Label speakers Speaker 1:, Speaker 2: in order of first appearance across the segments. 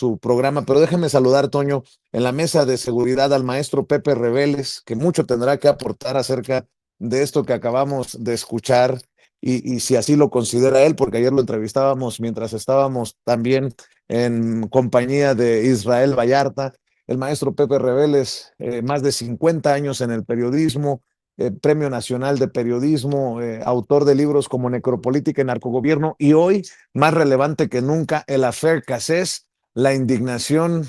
Speaker 1: su programa, pero déjame saludar, Toño, en la mesa de seguridad al maestro Pepe Reveles, que mucho tendrá que aportar acerca de esto que acabamos de escuchar y si así lo considera él, porque ayer lo entrevistábamos mientras estábamos también en compañía de Israel Vallarta. El maestro Pepe Reveles, más de 50 años en el periodismo, Premio Nacional de Periodismo, autor de libros como Necropolítica y Narcogobierno, y hoy, más relevante que nunca, el affair Cassés, la indignación,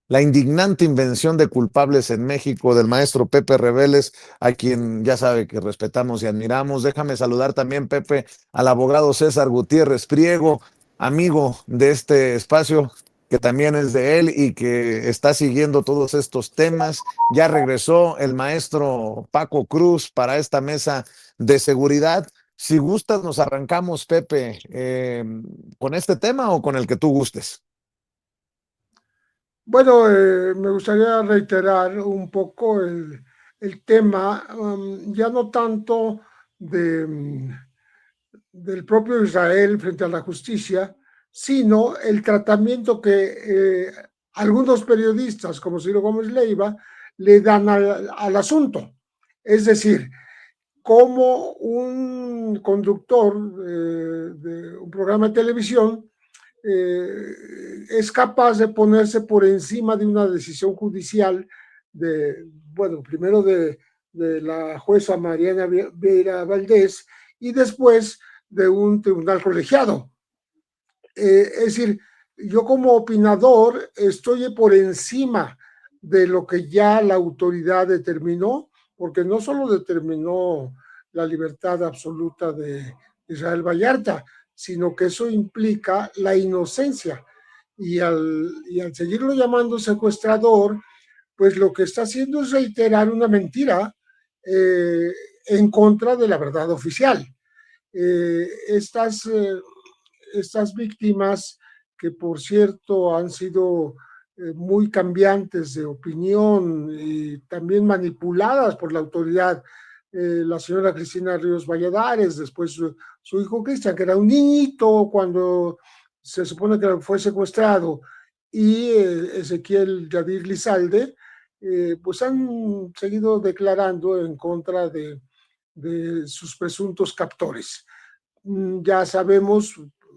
Speaker 1: la indignante invención de culpables en México del maestro Pepe Reveles, a quien ya sabe que respetamos y admiramos. Déjame saludar también, Pepe, al abogado César Gutiérrez Priego, amigo de este espacio, que también es de él y que está siguiendo todos estos temas. Ya regresó el maestro Paco Cruz para esta mesa de seguridad. Si gustas, nos arrancamos, Pepe, con este tema o con el que tú gustes.
Speaker 2: Bueno, me gustaría reiterar un poco el tema, ya no tanto del propio Israel frente a la justicia, sino el tratamiento que algunos periodistas, como Ciro Gómez Leiva, le dan al asunto. Es decir, como un conductor de un programa de televisión es capaz de ponerse por encima de una decisión judicial bueno, primero de la jueza Mariana Vieira Valdés y después de un tribunal colegiado. Es decir, yo como opinador estoy por encima de lo que ya la autoridad determinó, porque no solo determinó la libertad absoluta de Israel Vallarta, sino que eso implica la inocencia. Y al seguirlo llamando secuestrador, pues lo que está haciendo es reiterar una mentira en contra de la verdad oficial. Eh, estas, eh, estas víctimas, que por cierto han sido muy cambiantes de opinión y también manipuladas por la autoridad, la señora Cristina Ríos Valladares, después su hijo Cristian, que era un niñito cuando se supone que fue secuestrado, y Ezequiel Yadir Lizalde, pues han seguido declarando en contra de sus presuntos captores. Ya sabemos,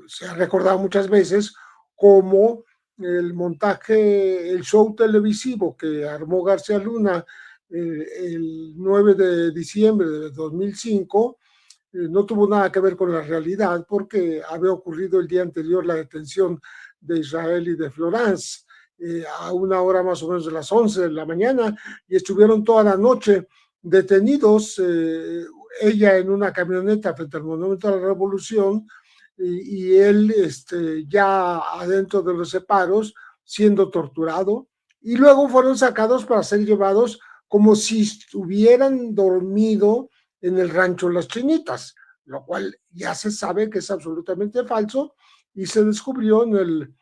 Speaker 2: se ha recordado muchas veces, cómo el montaje, el show televisivo que armó García Luna el 9 de diciembre de 2005 no tuvo nada que ver con la realidad, porque había ocurrido el día anterior la detención de Israel y de Florence a una hora más o menos de las 11 de la mañana, y estuvieron toda la noche detenidos, ella en una camioneta frente al Monumento a la Revolución y él ya adentro de los separos siendo torturado, y luego fueron sacados para ser llevados como si hubieran dormido en el rancho Las Chinitas, lo cual ya se sabe que es absolutamente falso, y se descubrió en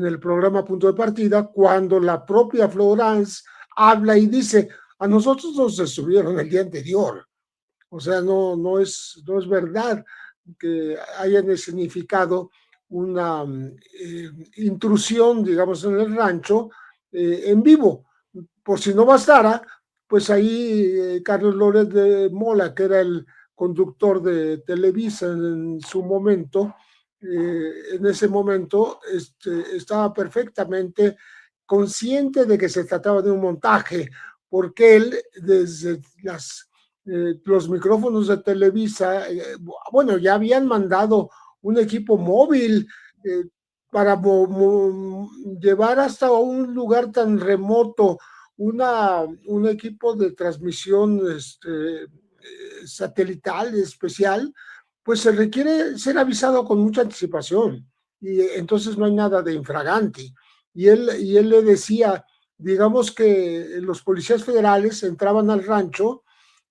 Speaker 2: el programa Punto de Partida cuando la propia Florence habla y dice: a nosotros nos estuvieron el día anterior. O sea, no es verdad que hayan significado una intrusión, digamos, en el rancho en vivo. Por si no bastara, pues ahí Carlos Lórez de Mola, que era el conductor de Televisa en su momento, en ese momento estaba perfectamente consciente de que se trataba de un montaje, porque él desde los micrófonos de Televisa, bueno, ya habían mandado un equipo móvil para llevar hasta un lugar tan remoto un equipo de transmisión satelital especial. Pues se requiere ser avisado con mucha anticipación, y entonces no hay nada de infraganti. Y él le decía, digamos que los policías federales entraban al rancho,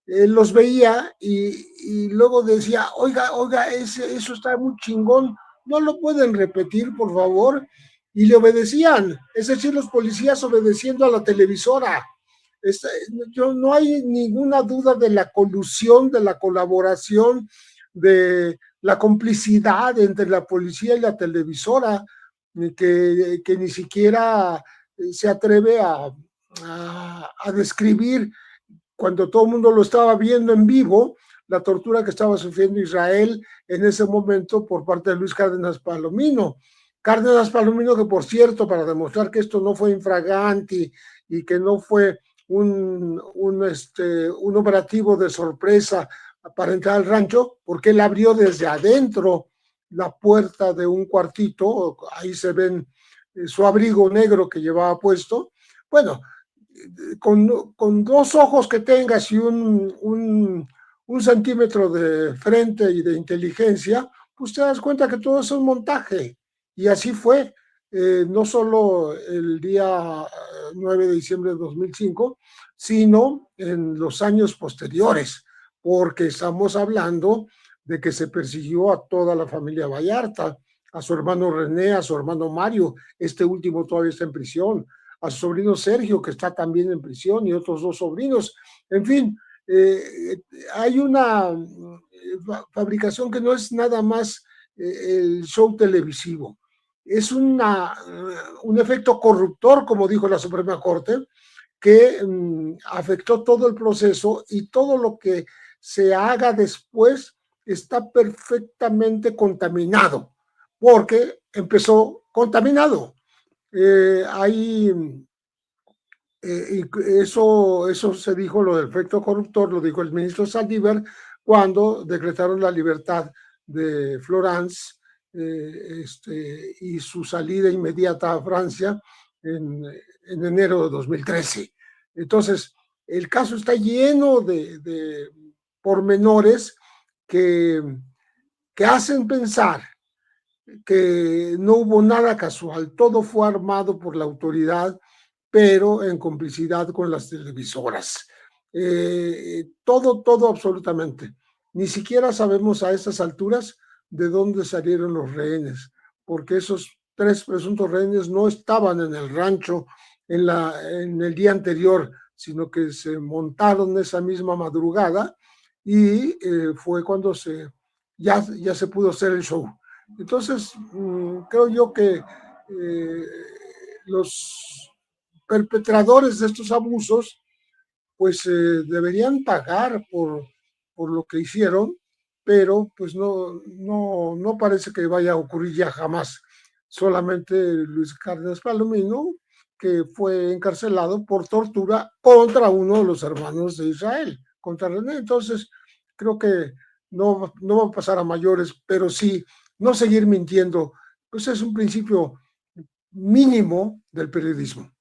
Speaker 2: él los veía y luego decía: oiga, eso está muy chingón, ¿no lo pueden repetir, por favor? Y le obedecían, es decir, los policías obedeciendo a la televisora. No hay ninguna duda de la colusión, de la colaboración, de la complicidad entre la policía y la televisora, que ni siquiera se atreve a describir, cuando todo el mundo lo estaba viendo en vivo, la tortura que estaba sufriendo Israel en ese momento por parte de Luis Cárdenas Palomino. Cárdenas Palomino, que por cierto, para demostrar que esto no fue infraganti y que no fue un operativo de sorpresa para entrar al rancho, porque él abrió desde adentro la puerta de un cuartito, ahí se ven su abrigo negro que llevaba puesto. Bueno, con dos ojos que tengas y un centímetro de frente y de inteligencia, pues te das cuenta que todo es un montaje. Y así fue, no solo el día 9 de diciembre de 2005, sino en los años posteriores, porque estamos hablando de que se persiguió a toda la familia Vallarta, a su hermano René, a su hermano Mario, este último todavía está en prisión, a su sobrino Sergio, que está también en prisión, y otros dos sobrinos. En fin, hay una fabricación que no es nada más el show televisivo, es un efecto corruptor, como dijo la Suprema Corte, que afectó todo el proceso, y todo lo que se haga después está perfectamente contaminado, porque empezó contaminado. Hay eso se dijo, lo del efecto corruptor, lo dijo el ministro Saldívar cuando decretaron la libertad de Florence y su salida inmediata a Francia en enero de 2013. Entonces, el caso está lleno de pormenores que hacen pensar que no hubo nada casual, todo fue armado por la autoridad, pero en complicidad con las televisoras. Todo absolutamente. Ni siquiera sabemos a estas alturas de dónde salieron los rehenes, porque esos 3 presuntos rehenes no estaban en el rancho en el día anterior, sino que se montaron esa misma madrugada, y fue cuando ya se pudo hacer el show. Entonces, creo yo que los perpetradores de estos abusos pues deberían pagar por lo que hicieron, pero pues no parece que vaya a ocurrir ya jamás. Solamente Luis Cárdenas Palomino, que fue encarcelado por tortura contra uno de los hermanos de Israel, contra René. Entonces, creo que no va a pasar a mayores, pero sí, no seguir mintiendo, pues es un principio mínimo del periodismo.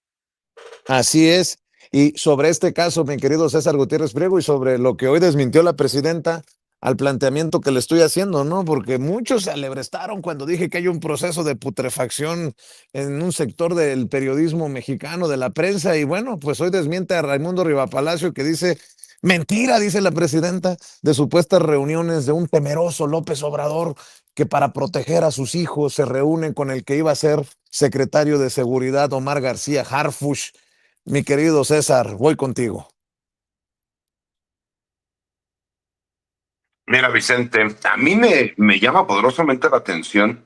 Speaker 1: Así es. Y sobre este caso, mi querido César Gutiérrez Priego, y sobre lo que hoy desmintió la presidenta al planteamiento que le estoy haciendo, ¿no? Porque muchos se alebrestaron cuando dije que hay un proceso de putrefacción en un sector del periodismo mexicano, de la prensa, y bueno, pues hoy desmiente a Raimundo Rivapalacio, que dice, mentira, dice la presidenta, de supuestas reuniones de un temeroso López Obrador que para proteger a sus hijos se reúnen con el que iba a ser secretario de Seguridad, Omar García Harfuch. Mi querido César, voy contigo.
Speaker 3: Mira, Vicente, a mí me llama poderosamente la atención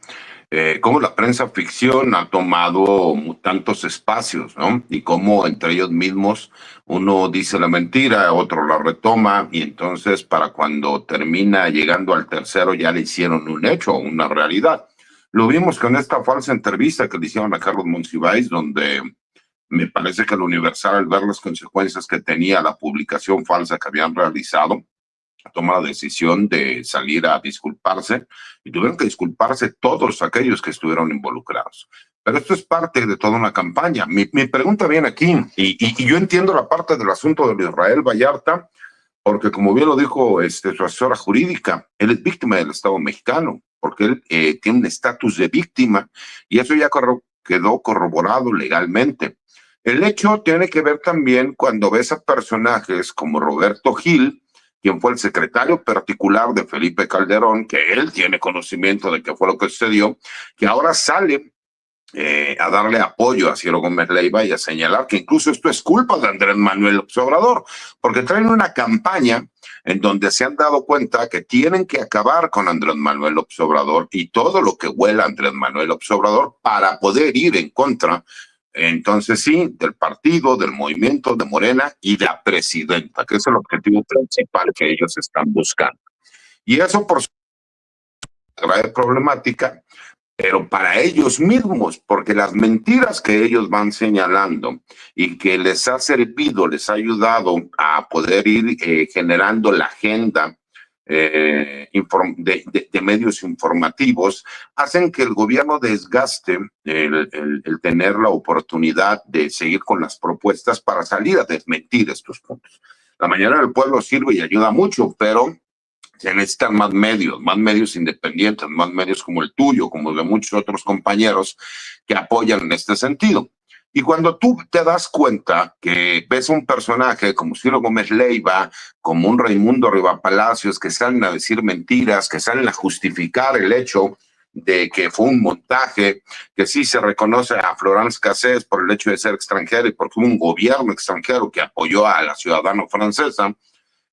Speaker 3: cómo la prensa ficción ha tomado tantos espacios, ¿no? Y cómo entre ellos mismos uno dice la mentira, otro la retoma, y entonces para cuando termina llegando al tercero ya le hicieron un hecho, una realidad. Lo vimos con esta falsa entrevista que le hicieron a Carlos Monsiváis, donde me parece que el Universal, al ver las consecuencias que tenía la publicación falsa que habían realizado, toma la decisión de salir a disculparse, y tuvieron que disculparse todos aquellos que estuvieron involucrados. Pero esto es parte de toda una campaña. Mi pregunta viene aquí, y yo entiendo la parte del asunto de Israel Vallarta, porque como bien lo dijo su asesora jurídica, él es víctima del Estado mexicano, porque él tiene un estatus de víctima, y eso ya quedó corroborado legalmente. El hecho tiene que ver también cuando ves a personajes como Roberto Gil, quien fue el secretario particular de Felipe Calderón, que él tiene conocimiento de qué fue lo que sucedió, que ahora sale a darle apoyo a Ciro Gómez Leiva y a señalar que incluso esto es culpa de Andrés Manuel López Obrador, porque traen una campaña en donde se han dado cuenta que tienen que acabar con Andrés Manuel López Obrador y todo lo que huela a Andrés Manuel López Obrador para poder ir en contra, entonces sí, del partido, del movimiento de Morena y de la presidenta, que es el objetivo principal que ellos están buscando. Y eso por su grave problemática, pero para ellos mismos, porque las mentiras que ellos van señalando y que les ha servido, les ha ayudado a poder ir generando la agenda de medios informativos, hacen que el gobierno desgaste el tener la oportunidad de seguir con las propuestas para salir a desmentir estos puntos. La mañana del pueblo sirve y ayuda mucho, pero se necesitan más medios independientes, más medios como el tuyo, como de muchos otros compañeros que apoyan en este sentido. Y cuando tú te das cuenta que ves un personaje como Ciro Gómez Leiva, como un Raimundo Rivapalacios, que salen a decir mentiras, que salen a justificar el hecho de que fue un montaje, que sí se reconoce a Florence Cassés por el hecho de ser extranjera y porque hubo un gobierno extranjero que apoyó a la ciudadana francesa,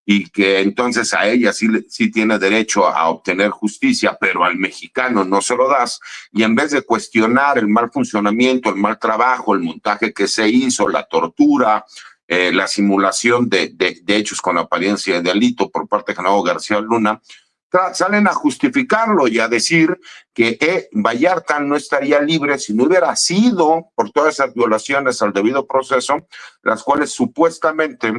Speaker 3: y que entonces a ella sí tiene derecho a obtener justicia, pero al mexicano no se lo das, y en vez de cuestionar el mal funcionamiento, el mal trabajo, el montaje que se hizo, la tortura, la simulación de hechos con apariencia de delito por parte de Genaro García Luna, salen a justificarlo y a decir que Vallarta no estaría libre si no hubiera sido por todas esas violaciones al debido proceso, las cuales supuestamente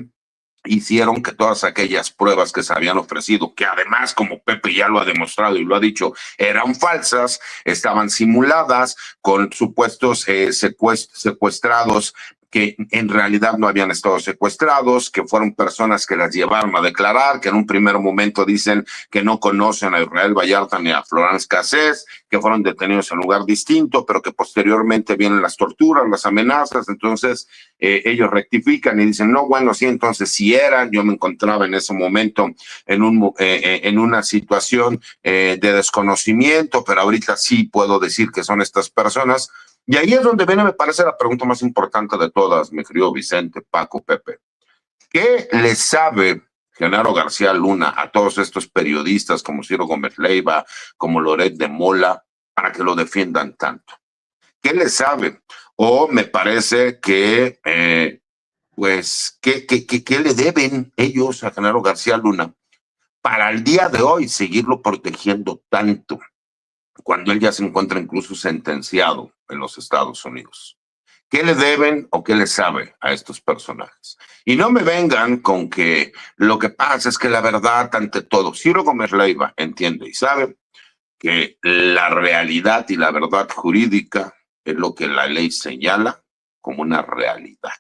Speaker 3: hicieron que todas aquellas pruebas que se habían ofrecido, que además, como Pepe ya lo ha demostrado y lo ha dicho, eran falsas, estaban simuladas con supuestos secuestrados que en realidad no habían estado secuestrados, que fueron personas que las llevaron a declarar, que en un primer momento dicen que no conocen a Israel Vallarta ni a Florence Cassés, que fueron detenidos en lugar distinto, pero que posteriormente vienen las torturas, las amenazas. Entonces ellos rectifican y dicen, no, bueno, sí, entonces sí eran, yo me encontraba en ese momento en una situación de desconocimiento, pero ahorita sí puedo decir que son estas personas. Y ahí es donde viene, me parece, la pregunta más importante de todas, mi querido Vicente, Paco, Pepe. ¿Qué le sabe Genaro García Luna a todos estos periodistas como Ciro Gómez Leiva, como Loret de Mola, para que lo defiendan tanto? ¿Qué le sabe? O me parece que, ¿qué le deben ellos a Genaro García Luna para el día de hoy seguirlo protegiendo tanto, cuando él ya se encuentra incluso sentenciado en los Estados Unidos? ¿Qué le deben o qué le sabe a estos personajes? Y no me vengan con que lo que pasa es que la verdad ante todo, Ciro Gómez Leiva entiende y sabe que la realidad y la verdad jurídica es lo que la ley señala como una realidad.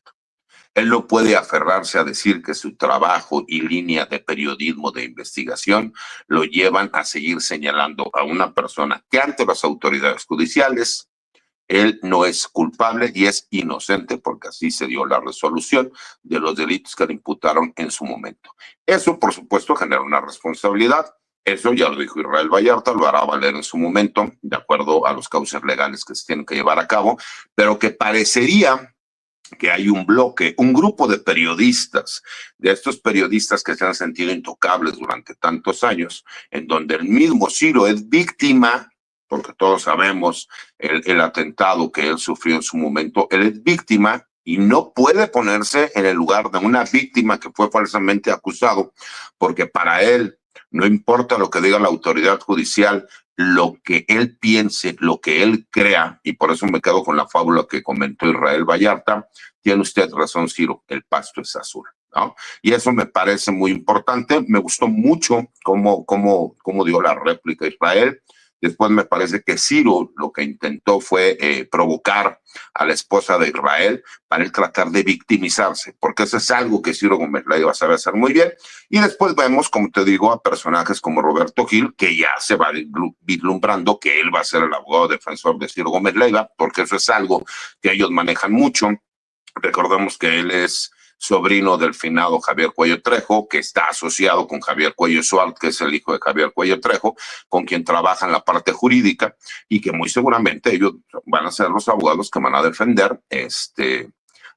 Speaker 3: Él no puede aferrarse a decir que su trabajo y línea de periodismo de investigación lo llevan a seguir señalando a una persona que ante las autoridades judiciales él no es culpable y es inocente, porque así se dio la resolución de los delitos que le imputaron en su momento. Eso, por supuesto, genera una responsabilidad. Eso ya lo dijo Israel Vallarta, lo hará valer en su momento, de acuerdo a los cauces legales que se tienen que llevar a cabo, pero que parecería que hay un bloque, un grupo de periodistas, de estos periodistas que se han sentido intocables durante tantos años, en donde el mismo Ciro es víctima, porque todos sabemos el atentado que él sufrió en su momento, él es víctima y no puede ponerse en el lugar de una víctima que fue falsamente acusado, porque para él no importa lo que diga la autoridad judicial, lo que él piense, lo que él crea, y por eso me quedo con la fábula que comentó Israel Vallarta. Tiene usted razón, Ciro, el pasto es azul, ¿no? Y eso me parece muy importante. Me gustó mucho cómo dio la réplica Israel. Después me parece que Ciro lo que intentó fue provocar a la esposa de Israel para él tratar de victimizarse, porque eso es algo que Ciro Gómez Leiva sabe hacer muy bien. Y después vemos, como te digo, a personajes como Roberto Gil, que ya se va vislumbrando que él va a ser el abogado defensor de Ciro Gómez Leiva, porque eso es algo que ellos manejan mucho. Recordemos que él es sobrino del finado Javier Cuello Trejo, que está asociado con Javier Cuello Suárez, que es el hijo de Javier Cuello Trejo, con quien trabaja en la parte jurídica, y que muy seguramente ellos van a ser los abogados que van a defender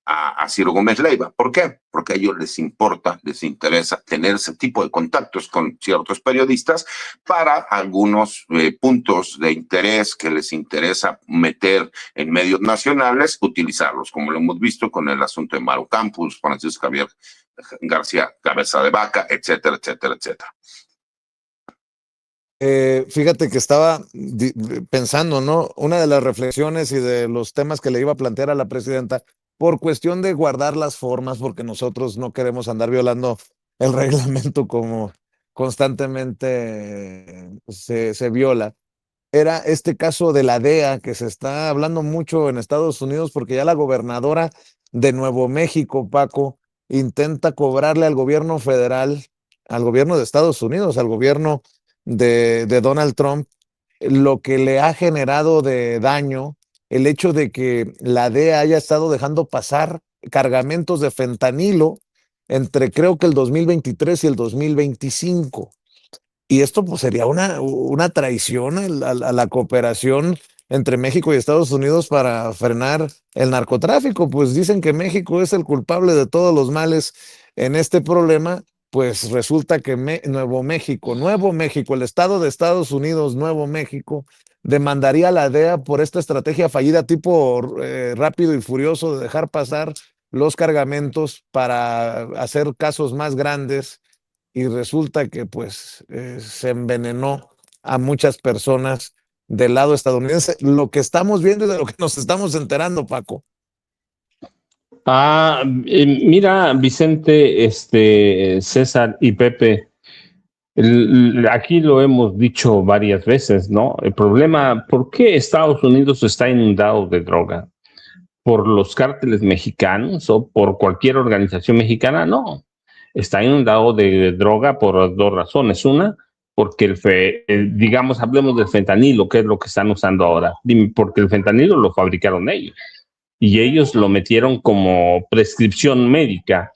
Speaker 3: a Ciro Gómez Leiva. ¿Por qué? Porque a ellos les importa, les interesa tener ese tipo de contactos con ciertos periodistas para algunos puntos de interés que les interesa meter en medios nacionales, utilizarlos, como lo hemos visto con el asunto de Maru Campos, Francisco Javier García Cabeza de Vaca, etcétera, etcétera, etcétera.
Speaker 1: Fíjate que estaba pensando, ¿no? Una de las reflexiones y de los temas que le iba a plantear a la presidenta, por cuestión de guardar las formas, porque nosotros no queremos andar violando el reglamento como constantemente se viola, era este caso de la DEA, que se está hablando mucho en Estados Unidos, porque ya la gobernadora de Nuevo México, Paco, intenta cobrarle al gobierno federal, al gobierno de Estados Unidos, al gobierno de Donald Trump, lo que le ha generado de daño el hecho de que la DEA haya estado dejando pasar cargamentos de fentanilo entre creo que el 2023 y el 2025. Y esto pues sería una traición a la cooperación entre México y Estados Unidos para frenar el narcotráfico. Pues dicen que México es el culpable de todos los males en este problema. Pues resulta que Nuevo México, el estado de Estados Unidos, Nuevo México, demandaría a la DEA por esta estrategia fallida tipo rápido y furioso de dejar pasar los cargamentos para hacer casos más grandes, y resulta que pues se envenenó a muchas personas del lado estadounidense. Lo que estamos viendo y de lo que nos estamos enterando, Paco.
Speaker 4: Mira, Vicente, César y Pepe, aquí lo hemos dicho varias veces, ¿no? El problema, ¿por qué Estados Unidos está inundado de droga? ¿Por los cárteles mexicanos o por cualquier organización mexicana? No, está inundado de droga por dos razones. Una, porque digamos, hablemos del fentanilo, que es lo que están usando ahora. Porque el fentanilo lo fabricaron ellos y ellos lo metieron como prescripción médica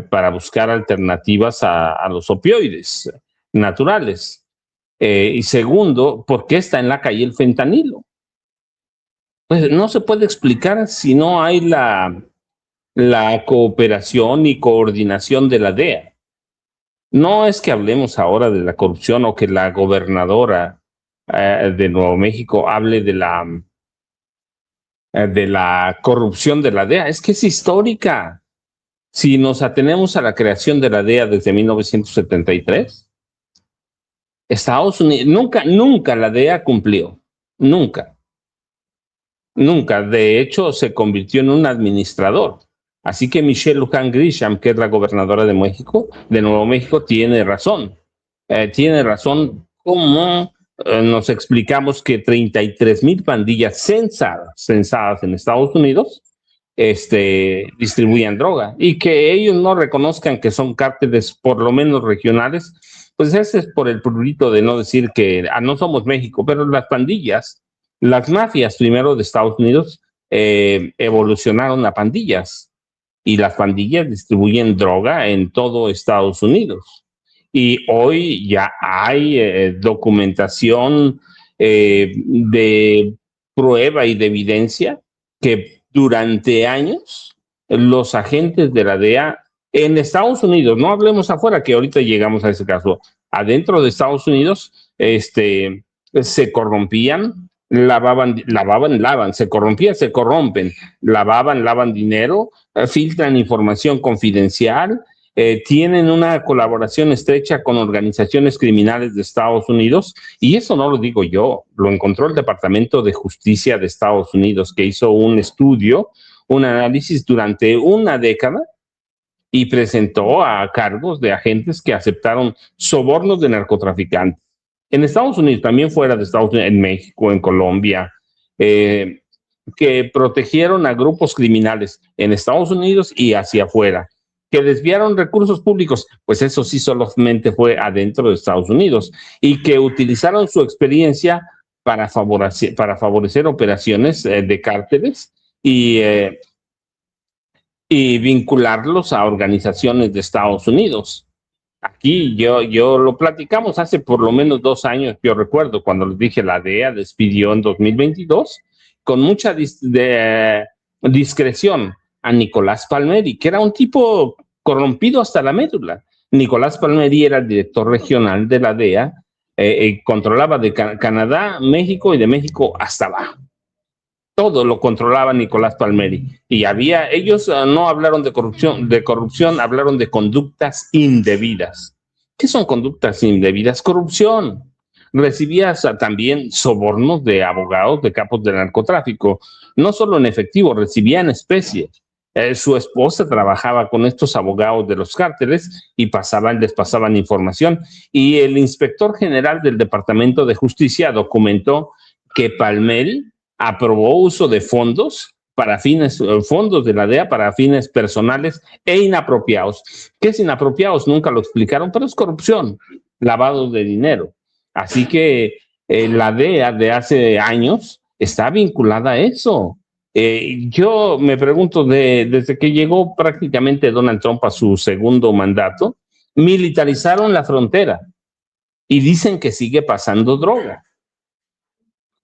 Speaker 4: para buscar alternativas a los opioides naturales. Y segundo, ¿por qué está en la calle el fentanilo? Pues no se puede explicar si no hay la cooperación y coordinación de la DEA. No es que hablemos ahora de la corrupción o que la gobernadora de Nuevo México hable de la corrupción de la DEA, es que es histórica. Si nos atenemos a la creación de la DEA desde 1973, Estados Unidos, nunca la DEA cumplió, nunca. De hecho, se convirtió en un administrador. Así que Michelle Lujan Grisham, que es la gobernadora de Nuevo México, tiene razón. Tiene razón como nos explicamos que 33,000 pandillas censadas en Estados Unidos distribuían droga, y que ellos no reconozcan que son cárteles por lo menos regionales, pues ese es por el prurito de no decir que no somos México, pero las pandillas, las mafias primero de Estados Unidos evolucionaron a pandillas, y las pandillas distribuyen droga en todo Estados Unidos. Y hoy ya hay documentación de prueba y de evidencia que durante años los agentes de la DEA en Estados Unidos, no hablemos afuera, que ahorita llegamos a ese caso, adentro de Estados Unidos, se corrompían, se corrompían, se corrompen, lavan dinero, filtran información confidencial, tienen una colaboración estrecha con organizaciones criminales de Estados Unidos, y eso no lo digo yo, lo encontró el Departamento de Justicia de Estados Unidos, que hizo un estudio, un análisis durante una década y presentó a cargos de agentes que aceptaron sobornos de narcotraficantes. En Estados Unidos, también fuera de Estados Unidos, en México, en Colombia, que protegieron a grupos criminales en Estados Unidos y hacia afuera, que desviaron recursos públicos, pues eso sí solamente fue adentro de Estados Unidos, y que utilizaron su experiencia para favorecer operaciones de cárteles y y vincularlos a organizaciones de Estados Unidos. Aquí yo lo platicamos hace por lo menos 2 años, yo recuerdo cuando les dije la DEA despidió en 2022 con mucha discreción a Nicolás Palmeri, que era un tipo corrompido hasta la médula. Nicolás Palmeri era el director regional de la DEA, controlaba de Canadá, México y de México hasta abajo. Todo lo controlaba Nicolás Palmeri. Y ellos no hablaron de corrupción, hablaron de conductas indebidas. ¿Qué son conductas indebidas? Corrupción. Recibías también sobornos de abogados de capos de narcotráfico, no solo en efectivo, recibía en especie. Su esposa trabajaba con estos abogados de los cárteles y les pasaban información. Y el inspector general del Departamento de Justicia documentó que Palmeri aprobó uso de fondos de la DEA para fines personales e inapropiados. ¿Qué es inapropiados? Nunca lo explicaron, pero es corrupción, lavado de dinero. Así que la DEA de hace años está vinculada a eso. Yo me pregunto, desde que llegó prácticamente Donald Trump a su segundo mandato, militarizaron la frontera y dicen que sigue pasando droga.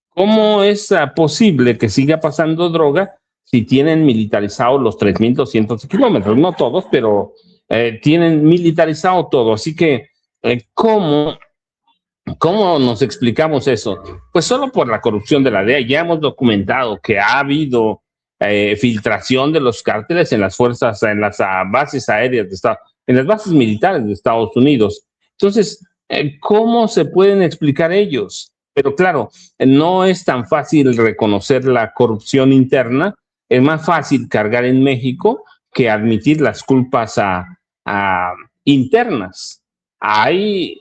Speaker 4: ¿Cómo es posible que siga pasando droga si tienen militarizados los 3.200 kilómetros? No todos, pero tienen militarizado todo. Así que, ¿cómo nos explicamos eso? Pues solo por la corrupción de la DEA. Ya hemos documentado que ha habido filtración de los cárteles en las bases aéreas en las bases militares de Estados Unidos. Entonces, ¿cómo se pueden explicar ellos? Pero claro, no es tan fácil reconocer la corrupción interna. Es más fácil cargar en México que admitir las culpas internas. Hay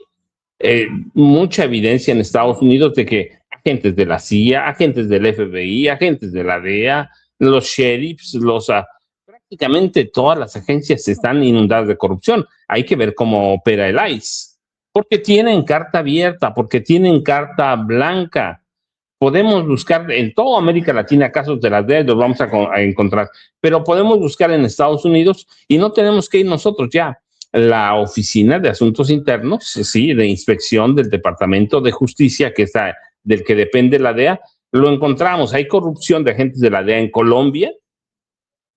Speaker 4: mucha evidencia en Estados Unidos de que agentes de la CIA, agentes del FBI, agentes de la DEA, los sheriffs, prácticamente todas las agencias están inundadas de corrupción. Hay que ver cómo opera el ICE. Porque tienen carta abierta, porque tienen carta blanca. Podemos buscar en toda América Latina casos de las DEA, los vamos a encontrar, pero podemos buscar en Estados Unidos y no tenemos que ir nosotros ya. La Oficina de Asuntos Internos, sí, de inspección del Departamento de Justicia, del que depende la DEA, lo encontramos. Hay corrupción de agentes de la DEA en Colombia.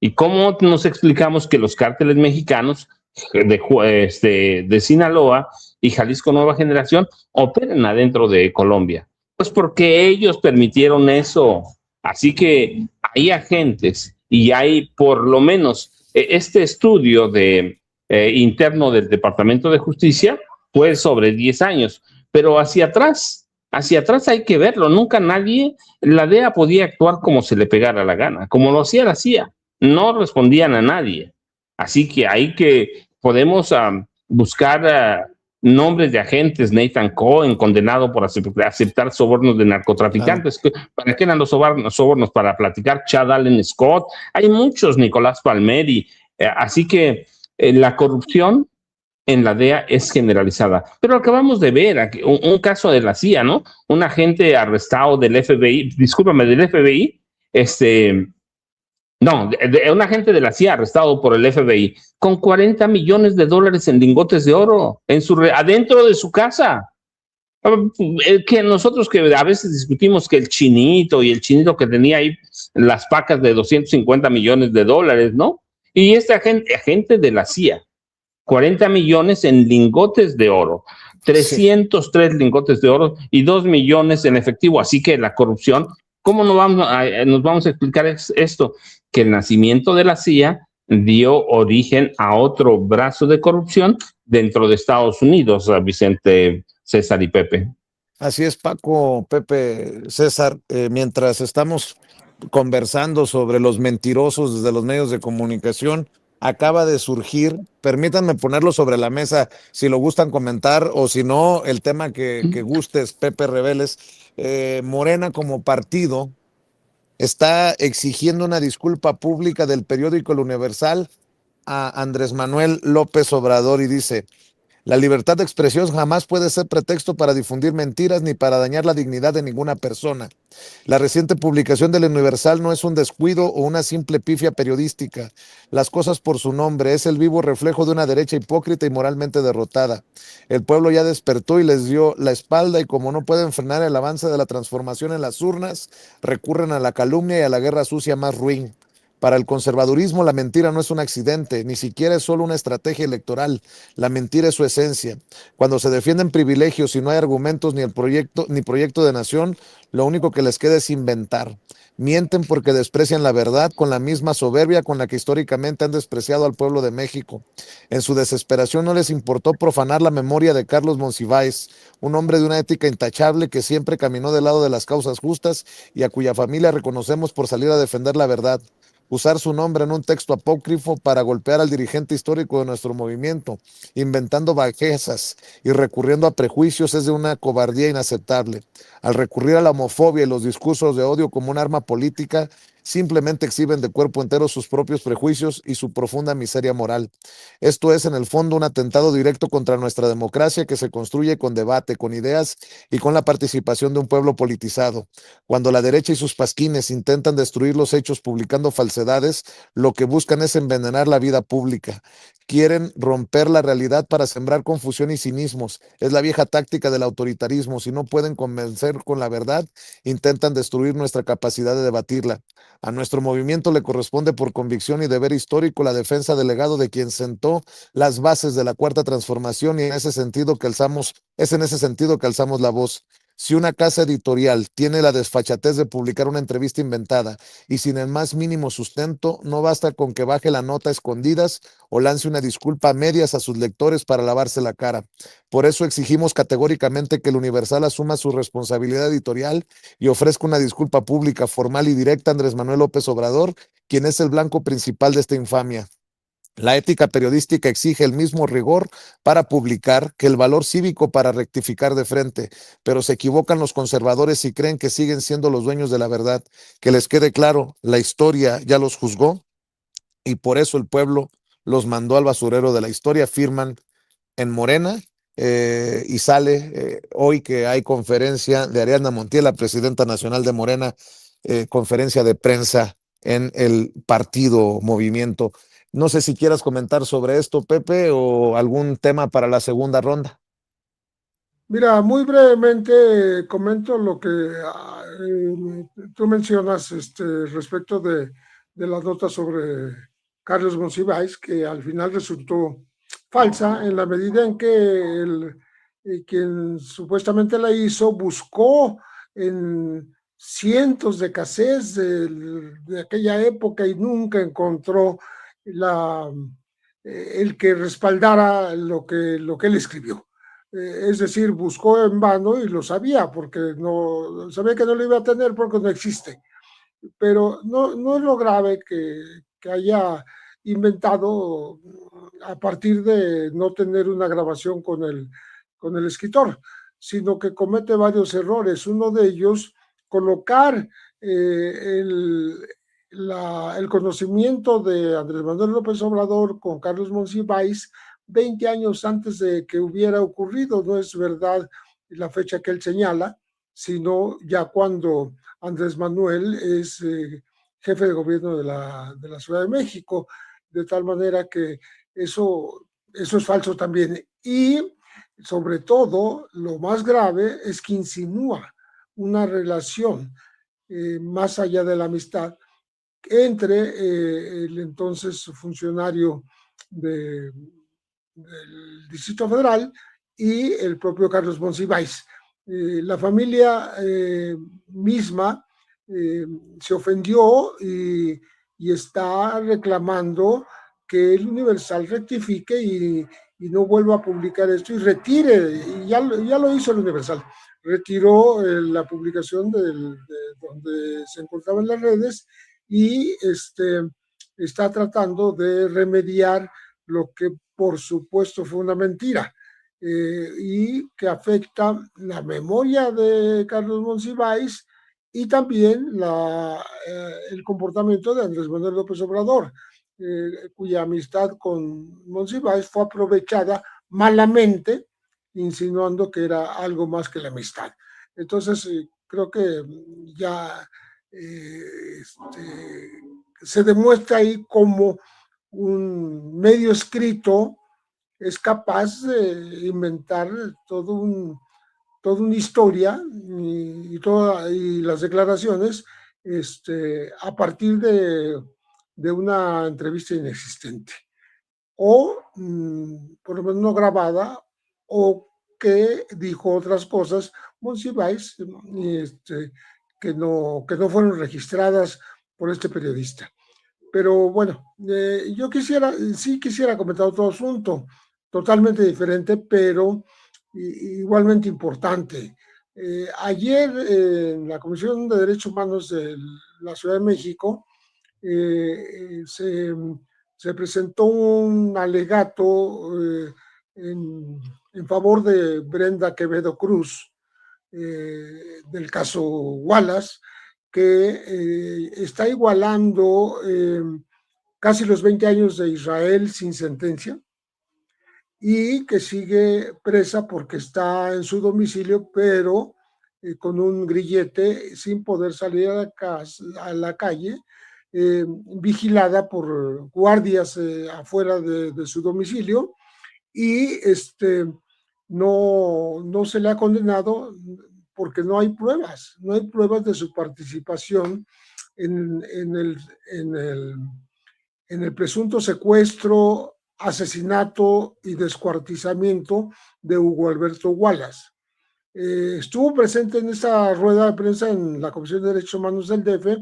Speaker 4: ¿Y cómo nos explicamos que los cárteles mexicanos de Sinaloa y Jalisco Nueva Generación operan adentro de Colombia? Pues porque ellos permitieron eso. Así que hay agentes y hay por lo menos este estudio interno del Departamento de Justicia fue sobre 10 años, pero hacia atrás hay que verlo. Nunca la DEA podía actuar como se le pegara la gana, como lo hacía la CIA. No respondían a nadie. Así que podemos buscar nombres de agentes. Nathan Cohen, condenado por aceptar sobornos de narcotraficantes. Claro. ¿Para qué eran los sobornos? Para platicar. Chad Allen Scott. Hay muchos, Nicolás Palmeri. Así que la corrupción en la DEA es generalizada. Pero acabamos de ver un caso de la CIA, ¿no? Un agente arrestado del FBI, un agente de la CIA arrestado por el FBI con $40 millones en lingotes de oro adentro de su casa. Que nosotros que a veces discutimos que el chinito que tenía ahí las pacas de $250 millones, ¿no? Y este agente de la CIA, 40 millones en lingotes de oro, 303 lingotes de oro y 2 millones en efectivo. Así que la corrupción, ¿cómo nos vamos a explicar esto? Que el nacimiento de la CIA dio origen a otro brazo de corrupción dentro de Estados Unidos, Vicente, César y Pepe.
Speaker 1: Así es, Paco, Pepe, César, mientras estamos conversando sobre los mentirosos desde los medios de comunicación, acaba de surgir, permítanme ponerlo sobre la mesa si lo gustan comentar o si no, el tema que gustes, Pepe Reveles. Morena como partido está exigiendo una disculpa pública del periódico El Universal a Andrés Manuel López Obrador y dice: La libertad de expresión jamás puede ser pretexto para difundir mentiras ni para dañar la dignidad de ninguna persona. La reciente publicación del Universal no es un descuido o una simple pifia periodística. Las cosas por su nombre, es el vivo reflejo de una derecha hipócrita y moralmente derrotada. El pueblo ya despertó y les dio la espalda, y como no pueden frenar el avance de la transformación en las urnas, recurren a la calumnia y a la guerra sucia más ruin. Para el conservadurismo, la mentira no es un accidente, ni siquiera es solo una estrategia electoral. La mentira es su esencia. Cuando se defienden privilegios y no hay argumentos ni proyecto de nación, lo único que les queda es inventar. Mienten porque desprecian la verdad con la misma soberbia con la que históricamente han despreciado al pueblo de México. En su desesperación no les importó profanar la memoria de Carlos Monsiváis, un hombre de una ética intachable que siempre caminó del lado de las causas justas y a cuya familia reconocemos por salir a defender la verdad. Usar su nombre en un texto apócrifo para golpear al dirigente histórico de nuestro movimiento, inventando bajezas y recurriendo a prejuicios, es de una cobardía inaceptable. Al recurrir a la homofobia y los discursos de odio como un arma política, simplemente exhiben de cuerpo entero sus propios prejuicios y su profunda miseria moral. Esto es, en el fondo, un atentado directo contra nuestra democracia que se construye con debate, con ideas y con la participación de un pueblo politizado. Cuando la derecha y sus pasquines intentan destruir los hechos publicando falsedades, lo que buscan es envenenar la vida pública. Quieren romper la realidad para sembrar confusión y cinismos. Es la vieja táctica del autoritarismo. Si no pueden convencer con la verdad, intentan destruir nuestra capacidad de debatirla. A nuestro movimiento le corresponde por convicción y deber histórico la defensa del legado de quien sentó las bases de la Cuarta Transformación, y es en ese sentido que alzamos la voz. Si una casa editorial tiene la desfachatez de publicar una entrevista inventada y sin el más mínimo sustento, no basta con que baje la nota a escondidas o lance una disculpa a medias a sus lectores para lavarse la cara. Por eso exigimos categóricamente que el Universal asuma su responsabilidad editorial y ofrezca una disculpa pública, formal y directa a Andrés Manuel López Obrador, quien es el blanco principal de esta infamia. La ética periodística exige el mismo rigor para publicar que el valor cívico para rectificar de frente, pero se equivocan los conservadores y creen que siguen siendo los dueños de la verdad. Que les quede claro, la historia ya los juzgó y por eso el pueblo los mandó al basurero de la historia, firman en Morena. Y sale hoy que hay conferencia de Ariadna Montiel, la presidenta nacional de Morena, conferencia de prensa en el partido Movimiento. No sé si quieras comentar sobre esto, Pepe, o algún tema para la segunda ronda.
Speaker 2: Mira, muy brevemente comento lo que tú mencionas respecto de la nota sobre Carlos Monsiváis, que al final resultó falsa en la medida en que quien supuestamente la hizo buscó en cientos de cassettes de aquella época y nunca encontró el que respaldara lo que él escribió. Es decir, buscó en vano y lo sabía, porque no sabía que no lo iba a tener porque no existe. Pero no es lo grave que haya inventado a partir de no tener una grabación con el escritor, sino que comete varios errores. Uno de ellos, colocar el conocimiento de Andrés Manuel López Obrador con Carlos Monsiváis 20 años antes de que hubiera ocurrido. No es verdad la fecha que él señala, sino ya cuando Andrés Manuel es jefe de gobierno de la Ciudad de México, de tal manera que eso es falso también. Y sobre todo, lo más grave es que insinúa una relación más allá de la amistad entre el entonces funcionario del Distrito Federal y el propio Carlos Monsiváis. La familia misma se ofendió y está reclamando que el Universal rectifique y no vuelva a publicar esto y retire, y ya lo hizo el Universal, retiró la publicación de donde se encontraba en las redes y está tratando de remediar lo que por supuesto fue una mentira y que afecta la memoria de Carlos Monsiváis y también el comportamiento de Andrés Manuel López Obrador, cuya amistad con Monsiváis fue aprovechada malamente, insinuando que era algo más que la amistad. Entonces, creo que ya se demuestra ahí cómo un medio escrito es capaz de inventar toda una historia y las declaraciones a partir de una entrevista inexistente o por lo menos no grabada, o que dijo otras cosas, Monsiváis, que no fueron registradas por este periodista. Pero bueno, yo sí quisiera comentar otro asunto totalmente diferente, pero igualmente importante. Ayer en la Comisión de Derechos Humanos de la Ciudad de México se presentó un alegato en favor de Brenda Quevedo Cruz, del caso Wallace, que está igualando casi los 20 años de Israel sin sentencia y que sigue presa porque está en su domicilio, pero con un grillete sin poder salir a la calle, vigilada por guardias afuera de su domicilio, y no se le ha condenado porque no hay pruebas de su participación en el presunto secuestro, asesinato y descuartizamiento de Hugo Alberto Wallace. Estuvo presente en esta rueda de prensa en la Comisión de Derechos Humanos del DF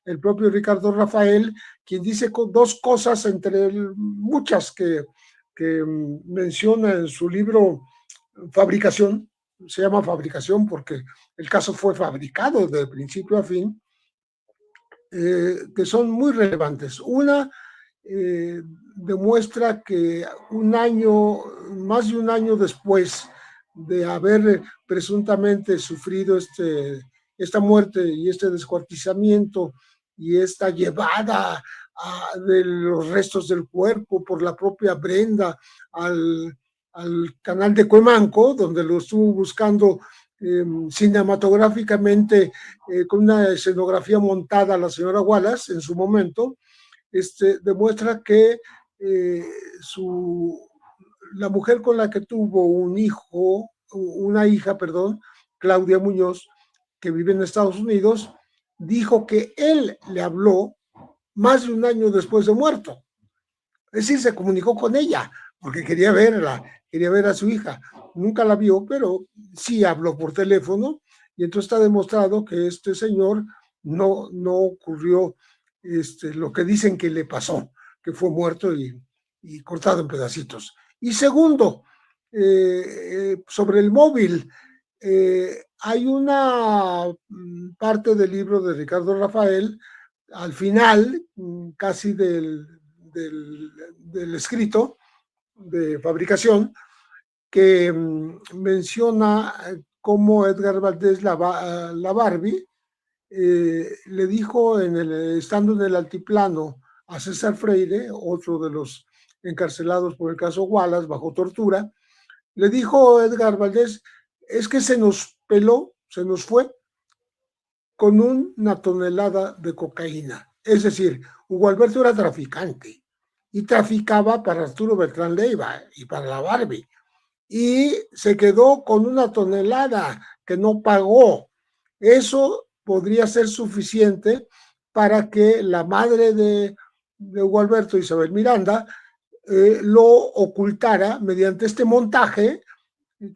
Speaker 2: el propio Ricardo Rafael, quien dice dos cosas entre muchas que menciona en su libro Fabricación. Se llama Fabricación porque el caso fue fabricado de principio a fin, que son muy relevantes. Una, demuestra que más de un año después de haber presuntamente sufrido esta muerte y este descuartizamiento y esta llevada de los restos del cuerpo por la propia Brenda al canal de Cuemanco, donde lo estuvo buscando cinematográficamente con una escenografía montada la señora Wallace en su momento, demuestra que la mujer con la que tuvo una hija, Claudia Muñoz, que vive en Estados Unidos, dijo que él le habló más de un año después de muerto. Es decir, se comunicó con ella porque quería ver a su hija. Nunca la vio, pero sí habló por teléfono, y entonces está demostrado que este señor no ocurrió lo que dicen que le pasó, que fue muerto y cortado en pedacitos. Y segundo, sobre el móvil, hay una parte del libro de Ricardo Rafael, al final, casi del escrito de Fabricación, que menciona cómo Edgar Valdés, la Barbie, le dijo estando en el altiplano a César Freire, otro de los encarcelados por el caso Wallace bajo tortura, le dijo Edgar Valdés, es que se nos fue con una tonelada de cocaína. Es decir, Hugo Alberto era traficante y traficaba para Arturo Beltrán Leiva y para la Barbie, y se quedó con una tonelada que no pagó. Eso podría ser suficiente para que la madre de Hugo Alberto, Isabel Miranda, lo ocultara mediante este montaje,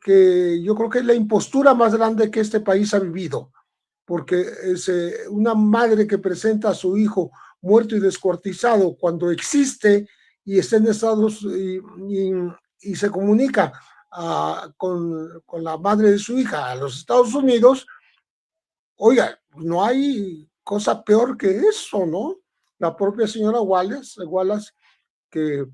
Speaker 2: que yo creo que es la impostura más grande que este país ha vivido, porque es una madre que presenta a su hijo muerto y descuartizado cuando existe y está en Estados y se comunica con la madre de su hija a los Estados Unidos. Oiga, no hay cosa peor que eso, ¿no? La propia señora Wallace, que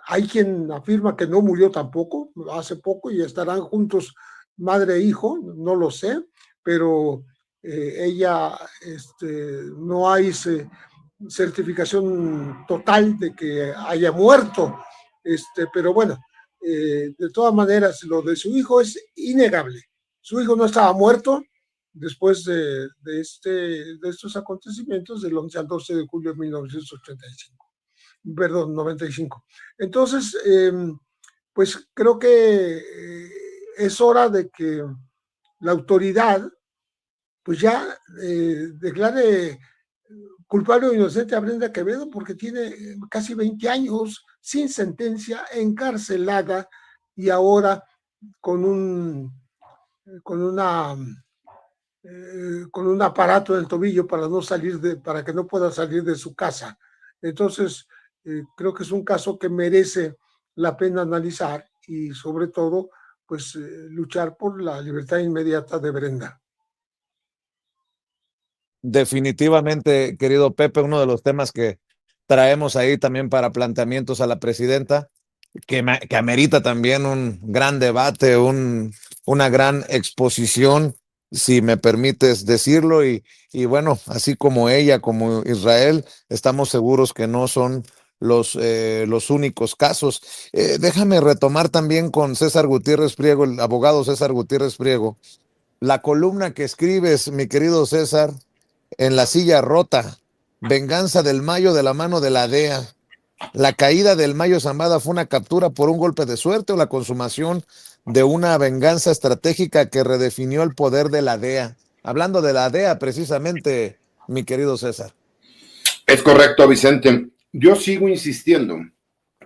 Speaker 2: hay quien afirma que no murió tampoco, hace poco, y estarán juntos madre e hijo, no lo sé, pero ella, no hay certificación total de que haya muerto, pero bueno, De todas maneras, lo de su hijo es innegable. Su hijo no estaba muerto después de estos acontecimientos del 11 al 12 de julio de 1985. Perdón, 95. Entonces, pues creo que es hora de que la autoridad pues ya declare culpable o inocente a Brenda Quevedo, porque tiene casi 20 años sin sentencia, encarcelada, y ahora con un aparato en el tobillo para que no pueda salir de su casa. Entonces, creo que es un caso que merece la pena analizar y sobre todo, pues, luchar por la libertad inmediata de Brenda.
Speaker 1: Definitivamente, querido Pepe, uno de los temas que traemos ahí también para planteamientos a la presidenta, que amerita también un gran debate, una gran exposición, si me permites decirlo, y bueno, así como ella, como Israel, estamos seguros que no son los únicos casos. Déjame retomar también con César Gutiérrez Priego, el abogado César Gutiérrez Priego, la columna que escribes, mi querido César, en La Silla Rota, Venganza del Mayo de la mano de la DEA. ¿La caída del Mayo Zambada fue una captura por un golpe de suerte o la consumación de una venganza estratégica que redefinió el poder de la DEA? Hablando de la DEA, precisamente, mi querido César.
Speaker 3: Es correcto, Vicente. Yo sigo insistiendo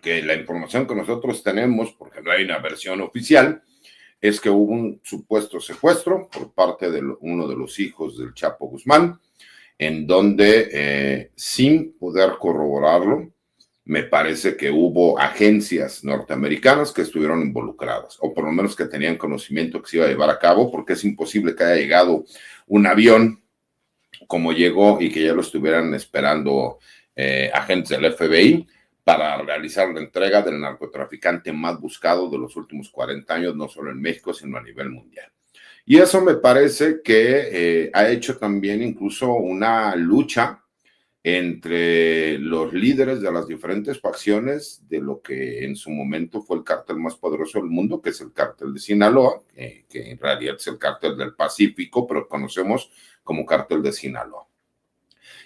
Speaker 3: que la información que nosotros tenemos, porque no hay una versión oficial, es que hubo un supuesto secuestro por parte de uno de los hijos del Chapo Guzmán, en donde, sin poder corroborarlo, me parece que hubo agencias norteamericanas que estuvieron involucradas, o por lo menos que tenían conocimiento que se iba a llevar a cabo, porque es imposible que haya llegado un avión como llegó y que ya lo estuvieran esperando agentes del FBI para realizar la entrega del narcotraficante más buscado de los últimos 40 años, no solo en México, sino a nivel mundial. Y eso me parece que ha hecho también incluso una lucha entre los líderes de las diferentes facciones de lo que en su momento fue el cártel más poderoso del mundo, que es el cártel de Sinaloa, que en realidad es el cártel del Pacífico, pero conocemos como cártel de Sinaloa.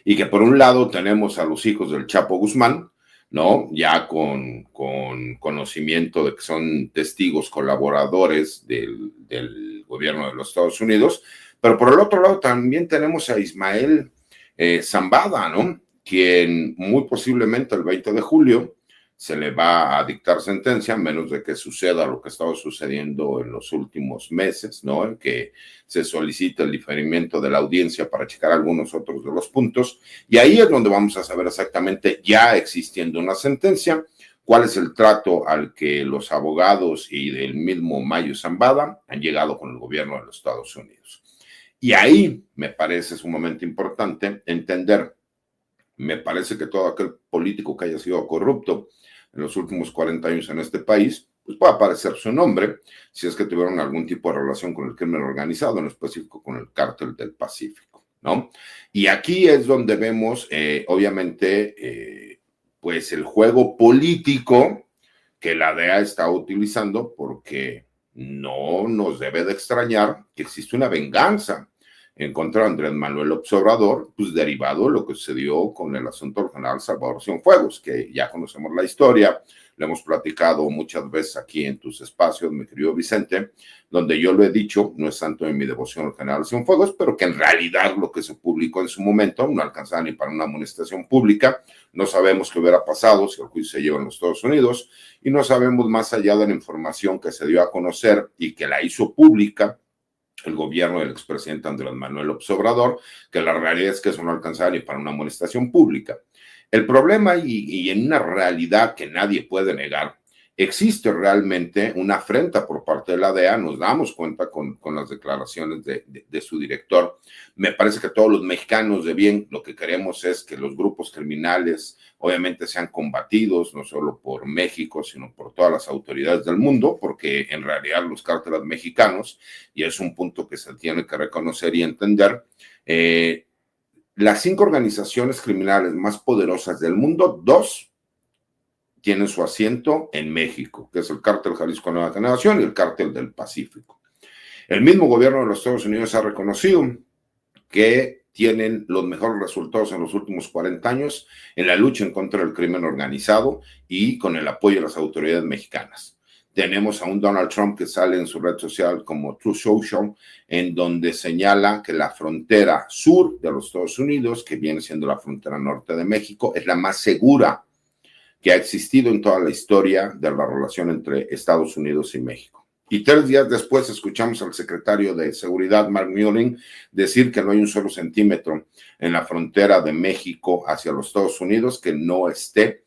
Speaker 3: Y que por un lado tenemos a los hijos del Chapo Guzmán, ¿no? Ya con conocimiento de que son testigos colaboradores del gobierno de los Estados Unidos, pero por el otro lado también tenemos a Ismael Zambada, ¿no? Quien muy posiblemente el 20 de julio se le va a dictar sentencia, a menos de que suceda lo que ha estado sucediendo en los últimos meses, ¿no? En que se solicita el diferimiento de la audiencia para checar algunos otros de los puntos, y ahí es donde vamos a saber exactamente, ya existiendo una sentencia, cuál es el trato al que los abogados y del mismo Mayo Zambada han llegado con el gobierno de los Estados Unidos. Y ahí me parece sumamente importante entender, me parece que todo aquel político que haya sido corrupto en los últimos 40 años en este país, pues puede aparecer su nombre, si es que tuvieron algún tipo de relación con el crimen organizado, en específico con el cártel del Pacífico, ¿no? Y aquí es donde vemos, obviamente, pues el juego político que la DEA está utilizando, porque no nos debe de extrañar que existe una venganza en contra de Andrés Manuel López Obrador, pues derivado de lo que sucedió con el asunto del general Salvador Cienfuegos, que ya conocemos la historia, lo hemos platicado muchas veces aquí en tus espacios, mi querido Vicente, donde yo lo he dicho, no es tanto en mi devoción al general Cienfuegos, pero que en realidad lo que se publicó en su momento no alcanzaba ni para una amonestación pública, no sabemos qué hubiera pasado si el juicio se lleva en los Estados Unidos, y no sabemos más allá de la información que se dio a conocer y que la hizo pública el gobierno del expresidente Andrés Manuel López Obrador, que la realidad es que eso no alcanzaba ni para una amonestación pública. El problema, y en una realidad que nadie puede negar, existe realmente una afrenta por parte de la DEA, nos damos cuenta con las declaraciones de su director. Me parece que todos los mexicanos de bien lo que queremos es que los grupos criminales obviamente sean combatidos, no solo por México, sino por todas las autoridades del mundo, porque en realidad los cárteles mexicanos, y es un punto que se tiene que reconocer y entender, las 5 organizaciones criminales más poderosas del mundo, 2 tienen su asiento en México, que es el Cártel Jalisco Nueva Generación y el Cártel del Pacífico. El mismo gobierno de los Estados Unidos ha reconocido que tienen los mejores resultados en los últimos 40 años en la lucha en contra del crimen organizado y con el apoyo de las autoridades mexicanas. Tenemos a un Donald Trump que sale en su red social como Truth Social, en donde señala que la frontera sur de los Estados Unidos, que viene siendo la frontera norte de México, es la más segura que ha existido en toda la historia de la relación entre Estados Unidos y México. Y 3 días después escuchamos al secretario de Seguridad, Mark Milley, decir que no hay un solo centímetro en la frontera de México hacia los Estados Unidos que no esté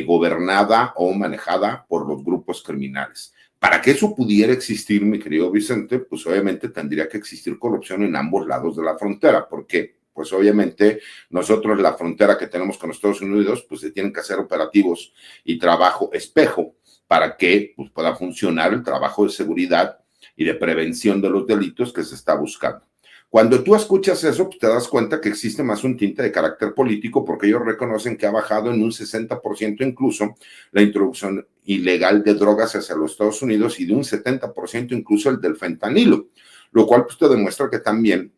Speaker 3: gobernada o manejada por los grupos criminales. Para que eso pudiera existir, mi querido Vicente, pues obviamente tendría que existir corrupción en ambos lados de la frontera. ¿Por qué? Pues obviamente nosotros la frontera que tenemos con los Estados Unidos, pues se tienen que hacer operativos y trabajo espejo para que pues, pueda funcionar el trabajo de seguridad y de prevención de los delitos que se está buscando. Cuando tú escuchas eso, pues te das cuenta que existe más un tinte de carácter político porque ellos reconocen que ha bajado en un 60% incluso la introducción ilegal de drogas hacia los Estados Unidos y de un 70% incluso el del fentanilo, lo cual pues te demuestra que también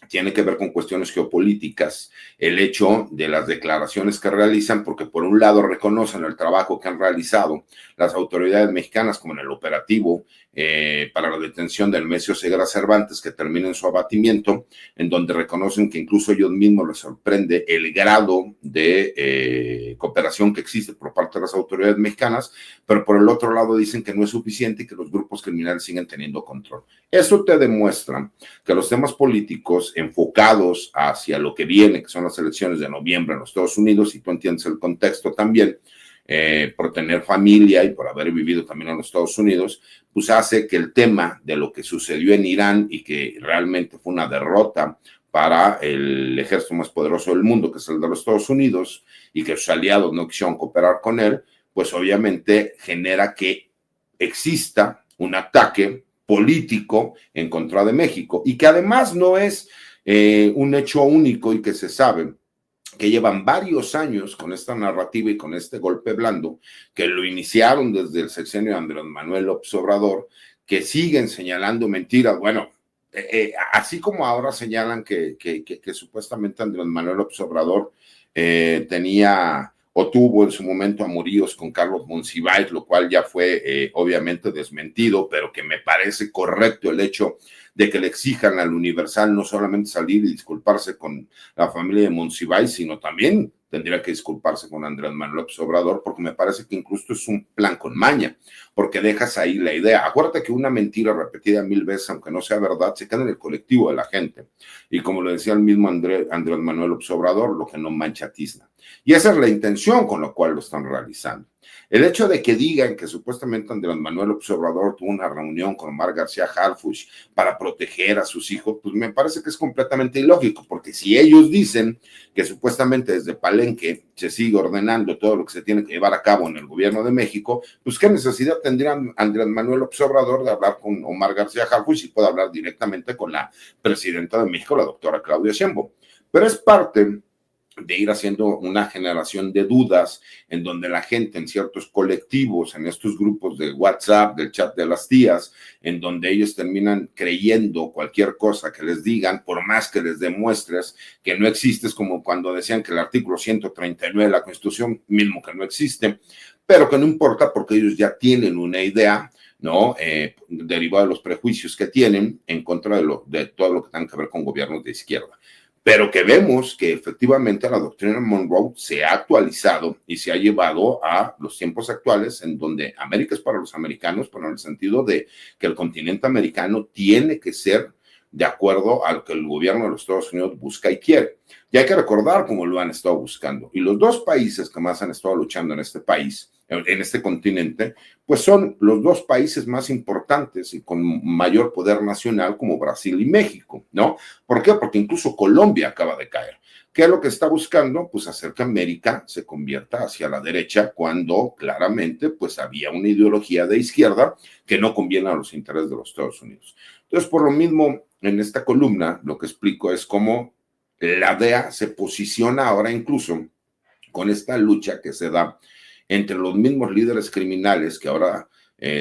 Speaker 3: tiene que ver con cuestiones geopolíticas, el hecho de las declaraciones que realizan, porque por un lado reconocen el trabajo que han realizado las autoridades mexicanas, como en el operativo para la detención del Nemesio Ceguera Cervantes, que termina en su abatimiento, en donde reconocen que incluso ellos mismos les sorprende el grado de cooperación que existe por parte de las autoridades mexicanas, pero por el otro lado dicen que no es suficiente y que los grupos criminales siguen teniendo control. Eso te demuestra que los temas políticos enfocados hacia lo que viene, que son las elecciones de noviembre en los Estados Unidos, y tú entiendes el contexto también, por tener familia y por haber vivido también en los Estados Unidos, pues hace que el tema de lo que sucedió en Irán y que realmente fue una derrota para el ejército más poderoso del mundo, que es el de los Estados Unidos, y que sus aliados no quisieron cooperar con él, pues obviamente genera que exista un ataque político en contra de México, y que además no es un hecho único y que se sabe que llevan varios años con esta narrativa y con este golpe blando, que lo iniciaron desde el sexenio de Andrés Manuel López Obrador, que siguen señalando mentiras. Bueno, así como ahora señalan que supuestamente Andrés Manuel López Obrador tenía o tuvo en su momento amoríos con Carlos Monsiváis, lo cual ya fue obviamente desmentido, pero que me parece correcto el hecho de que le exijan al Universal no solamente salir y disculparse con la familia de Monsiváis, sino también tendría que disculparse con Andrés Manuel López Obrador, porque me parece que incluso es un plan con maña, porque dejas ahí la idea. Acuérdate que una mentira repetida 1000 veces, aunque no sea verdad, se queda en el colectivo de la gente. Y como lo decía el mismo Andrés Manuel López Obrador, lo que no mancha tizna. Y esa es la intención con la cual lo están realizando. El hecho de que digan que supuestamente Andrés Manuel López Obrador tuvo una reunión con Omar García Harfuch para proteger a sus hijos, pues me parece que es completamente ilógico, porque si ellos dicen que supuestamente desde Palenque se sigue ordenando todo lo que se tiene que llevar a cabo en el gobierno de México, pues qué necesidad tendría Andrés Manuel López Obrador de hablar con Omar García Harfuch si puede hablar directamente con la presidenta de México, la doctora Claudia Sheinbaum. Pero es parte de ir haciendo una generación de dudas en donde la gente en ciertos colectivos, en estos grupos de WhatsApp, del chat de las tías, en donde ellos terminan creyendo cualquier cosa que les digan, por más que les demuestres que no existe. Es como cuando decían que el artículo 139 de la Constitución mismo que no existe, pero que no importa porque ellos ya tienen una idea, ¿no? Derivada de los prejuicios que tienen en contra de todo lo que tenga que ver con gobiernos de izquierda. Pero que vemos que efectivamente la doctrina Monroe se ha actualizado y se ha llevado a los tiempos actuales, en donde América es para los americanos, pero en el sentido de que el continente americano tiene que ser de acuerdo a lo que el gobierno de los Estados Unidos busca y quiere. Y hay que recordar cómo lo han estado buscando. Y los dos países que más han estado luchando en este país, en este continente, pues son los dos países más importantes y con mayor poder nacional, como Brasil y México, ¿no? ¿Por qué? Porque incluso Colombia acaba de caer. ¿Qué es lo que está buscando? Pues hacer que América se convierta hacia la derecha, cuando claramente pues había una ideología de izquierda que no conviene a los intereses de los Estados Unidos. Entonces, por lo mismo, en esta columna lo que explico es cómo la DEA se posiciona ahora incluso con esta lucha que se da entre los mismos líderes criminales que ahora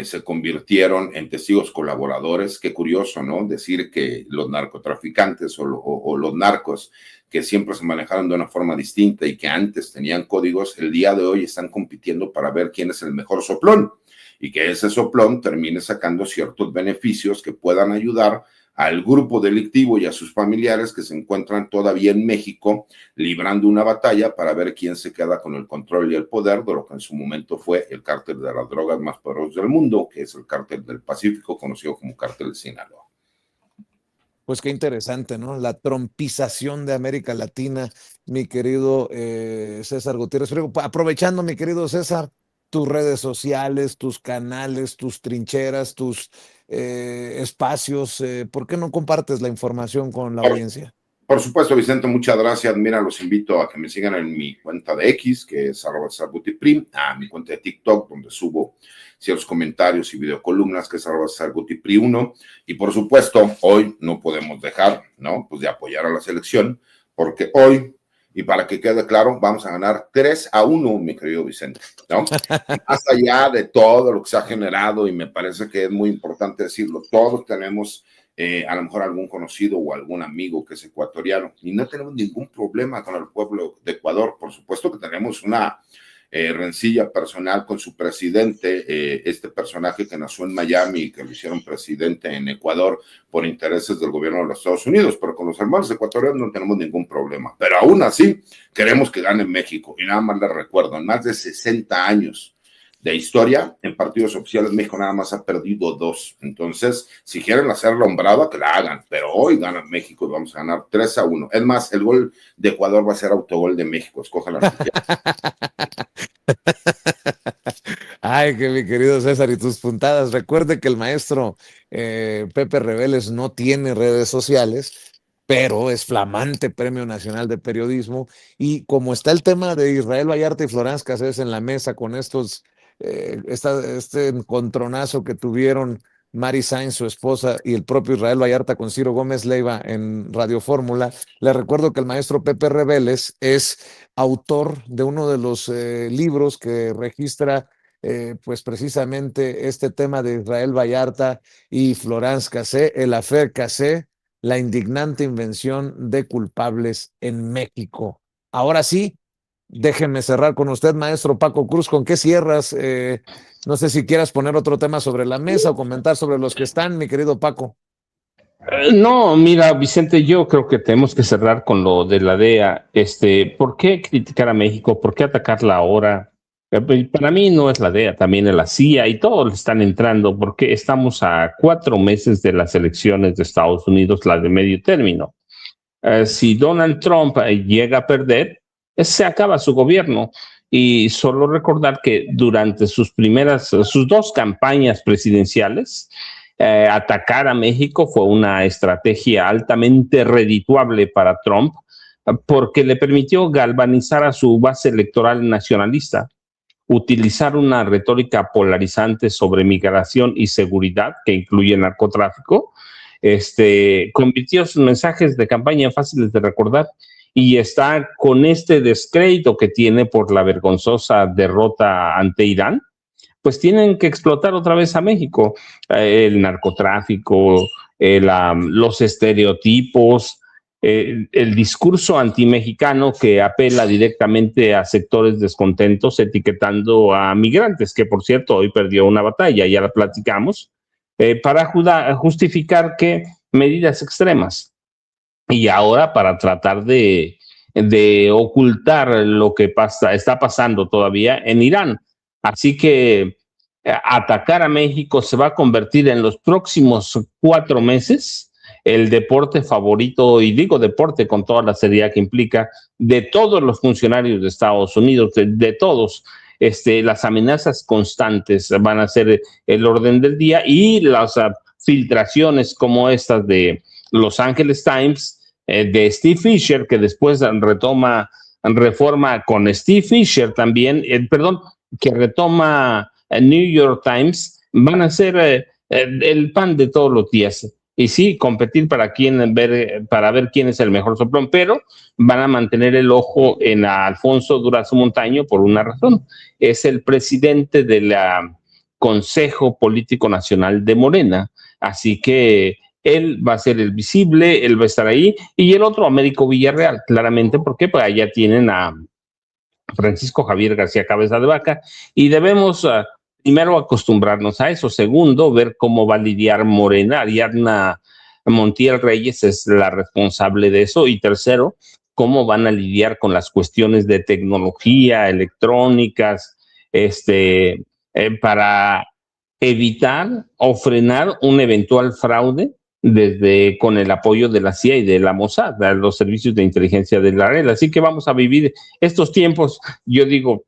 Speaker 3: se convirtieron en testigos colaboradores. Qué curioso, ¿no? Decir que los narcotraficantes o los narcos que siempre se manejaron de una forma distinta y que antes tenían códigos, el día de hoy están compitiendo para ver quién es el mejor soplón y que ese soplón termine sacando ciertos beneficios que puedan ayudar al grupo delictivo y a sus familiares que se encuentran todavía en México librando una batalla para ver quién se queda con el control y el poder de lo que en su momento fue el cártel de las drogas más poderoso del mundo, que es el cártel del Pacífico, conocido como cártel de Sinaloa.
Speaker 1: Pues qué interesante, ¿no? La trompización de América Latina, mi querido César Gutiérrez. Pero aprovechando, mi querido César, tus redes sociales, tus canales, tus trincheras, tus espacios, ¿por qué no compartes la información con la audiencia?
Speaker 3: Por supuesto, Vicente, muchas gracias. Mira, los invito a que me sigan en mi cuenta de X, que es @CesarGutiPrim, a mi cuenta de TikTok, donde subo ciertos comentarios y videocolumnas, que es @CesarGutiPri1. Y por supuesto, hoy no podemos dejar, ¿no? Pues de apoyar a la selección, porque hoy, y para que quede claro, vamos a ganar 3-1, mi querido Vicente, ¿no? Más allá de todo lo que se ha generado, y me parece que es muy importante decirlo, todos tenemos a lo mejor algún conocido o algún amigo que es ecuatoriano, y no tenemos ningún problema con el pueblo de Ecuador. Por supuesto que tenemos una rencilla personal con su presidente, este personaje que nació en Miami y que lo hicieron presidente en Ecuador por intereses del gobierno de los Estados Unidos, pero con los hermanos ecuatorianos no tenemos ningún problema. Pero aún así, queremos que gane México. Y nada más les recuerdo, en más de 60 años de historia, en partidos oficiales México nada más ha perdido 2. Entonces, si quieren hacer la hombrada, que la hagan, pero hoy gana México y vamos a ganar 3-1. Es más, el gol de Ecuador va a ser autogol de México. Escoja la
Speaker 1: Ay, que mi querido César, y tus puntadas. Recuerde que el maestro Pepe Reveles no tiene redes sociales, pero es flamante Premio Nacional de Periodismo. Y como está el tema de Israel Vallarta y Florence Cassés en la mesa con estos este encontronazo que tuvieron Mari Sainz, su esposa, y el propio Israel Vallarta con Ciro Gómez Leiva en Radio Fórmula, le recuerdo que el maestro Pepe Reveles es autor de uno de los libros que registra pues precisamente este tema de Israel Vallarta y Florence Cassés, el affaire Cassés, la indignante invención de culpables en México. Ahora sí, déjenme cerrar con usted, maestro Paco Cruz. ¿Con qué cierras? No sé si quieras poner otro tema sobre la mesa o comentar sobre los que están, mi querido Paco.
Speaker 4: No, mira, Vicente, yo creo que tenemos que cerrar con lo de la DEA. ¿Por qué criticar a México? ¿Por qué atacarla ahora? Para mí no es la DEA, también es la CIA y todos le están entrando porque estamos a 4 meses de las elecciones de Estados Unidos, las de medio término. Si Donald Trump llega a perder, se acaba su gobierno. Y solo recordar que durante sus 2 campañas presidenciales, atacar a México fue una estrategia altamente redituable para Trump porque le permitió galvanizar a su base electoral nacionalista, utilizar una retórica polarizante sobre migración y seguridad que incluye el narcotráfico, convirtió sus mensajes de campaña en fáciles de recordar y está con este descrédito que tiene por la vergonzosa derrota ante Irán, pues tienen que explotar otra vez a México. El narcotráfico, los estereotipos, el discurso antimexicano que apela directamente a sectores descontentos, etiquetando a migrantes, que por cierto hoy perdió una batalla, ya la platicamos, para justificar que medidas extremas. Y ahora para tratar de ocultar lo que está pasando todavía en Irán. Así que atacar a México se va a convertir en los próximos 4 meses el deporte favorito, y digo deporte con toda la seriedad que implica, de todos los funcionarios de Estados Unidos, de todos. Las amenazas constantes van a ser el orden del día y las filtraciones como estas de Los Angeles Times, de Steve Fisher, que después reforma con Steve Fisher también, que retoma New York Times, van a ser el pan de todos los días. y sí, competir para ver quién es el mejor soplón, pero van a mantener el ojo en Alfonso Durazo Montaño por una razón. Es el presidente del Consejo Político Nacional de Morena, así que él va a ser el visible, él va a estar ahí, y el otro, Américo Villarreal, claramente, porque pues allá tienen a Francisco Javier García Cabeza de Vaca, y debemos primero acostumbrarnos a eso. Segundo, ver cómo va a lidiar Morena. Ariadna Montiel Reyes es la responsable de eso. Y tercero, cómo van a lidiar con las cuestiones de tecnología, electrónicas, para evitar o frenar un eventual fraude con el apoyo de la CIA y de la Mossad, de los servicios de inteligencia de la red. Así que vamos a vivir estos tiempos. Yo digo,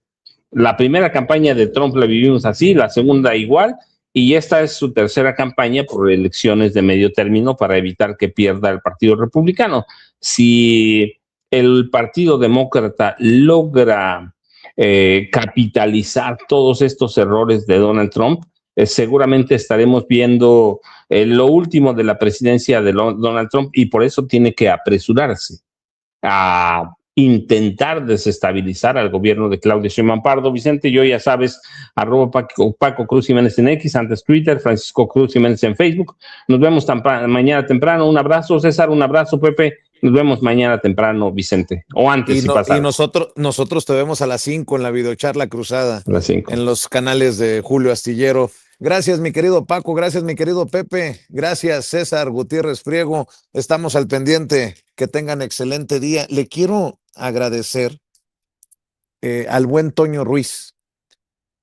Speaker 4: la primera campaña de Trump la vivimos así, la segunda igual, y esta es su tercera campaña por elecciones de medio término para evitar que pierda el Partido Republicano. Si el Partido Demócrata logra capitalizar todos estos errores de Donald Trump, seguramente estaremos viendo lo último de la presidencia de Donald Trump, y por eso tiene que apresurarse a intentar desestabilizar al gobierno de Claudia Sheinbaum Pardo. Vicente, yo ya sabes, @Paco Cruz Jiménez en X, antes Twitter, Francisco Cruz Jiménez en Facebook. Nos vemos mañana temprano. Un abrazo, César, un abrazo, Pepe. Nos vemos mañana temprano, Vicente, o antes, si pasa.
Speaker 1: Y nosotros te vemos a las 5 en la videocharla cruzada,
Speaker 4: a las 5
Speaker 1: en los canales de Julio Astillero. Gracias, mi querido Paco, gracias, mi querido Pepe, gracias, César Gutiérrez Friego. Estamos al pendiente. Que tengan excelente día. Le quiero agradecer al buen Toño Ruiz,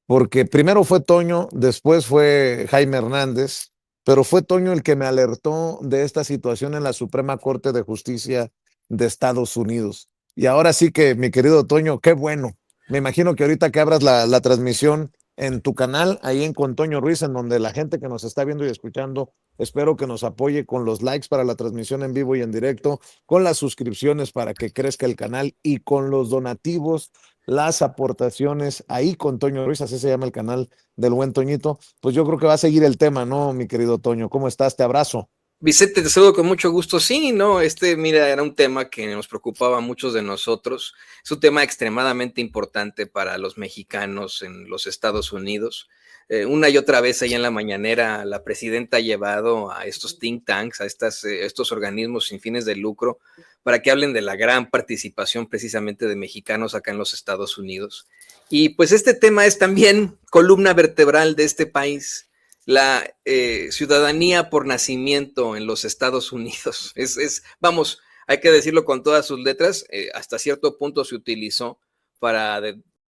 Speaker 1: porque primero fue Toño, después fue Jaime Hernández, pero fue Toño el que me alertó de esta situación en la Suprema Corte de Justicia de Estados Unidos. Y ahora sí que, mi querido Toño, qué bueno. Me imagino que ahorita que abras la transmisión en tu canal, ahí en Con Toño Ruiz, en donde la gente que nos está viendo y escuchando, espero que nos apoye con los likes para la transmisión en vivo y en directo, con las suscripciones para que crezca el canal y con los donativos, las aportaciones, ahí con Toño Ruiz, así se llama el canal del buen Toñito. Pues yo creo que va a seguir el tema, ¿no, mi querido Toño? ¿Cómo estás? Te abrazo.
Speaker 5: Vicente, te saludo con mucho gusto. Sí, no, mira, era un tema que nos preocupaba a muchos de nosotros. Es un tema extremadamente importante para los mexicanos en los Estados Unidos. Una y otra vez ahí en la mañanera, la presidenta ha llevado a estos think tanks, a estos organismos sin fines de lucro, para que hablen de la gran participación precisamente de mexicanos acá en los Estados Unidos. Y pues este tema es también columna vertebral de este país. La ciudadanía por nacimiento en los Estados Unidos. Vamos, hay que decirlo con todas sus letras, hasta cierto punto se utilizó para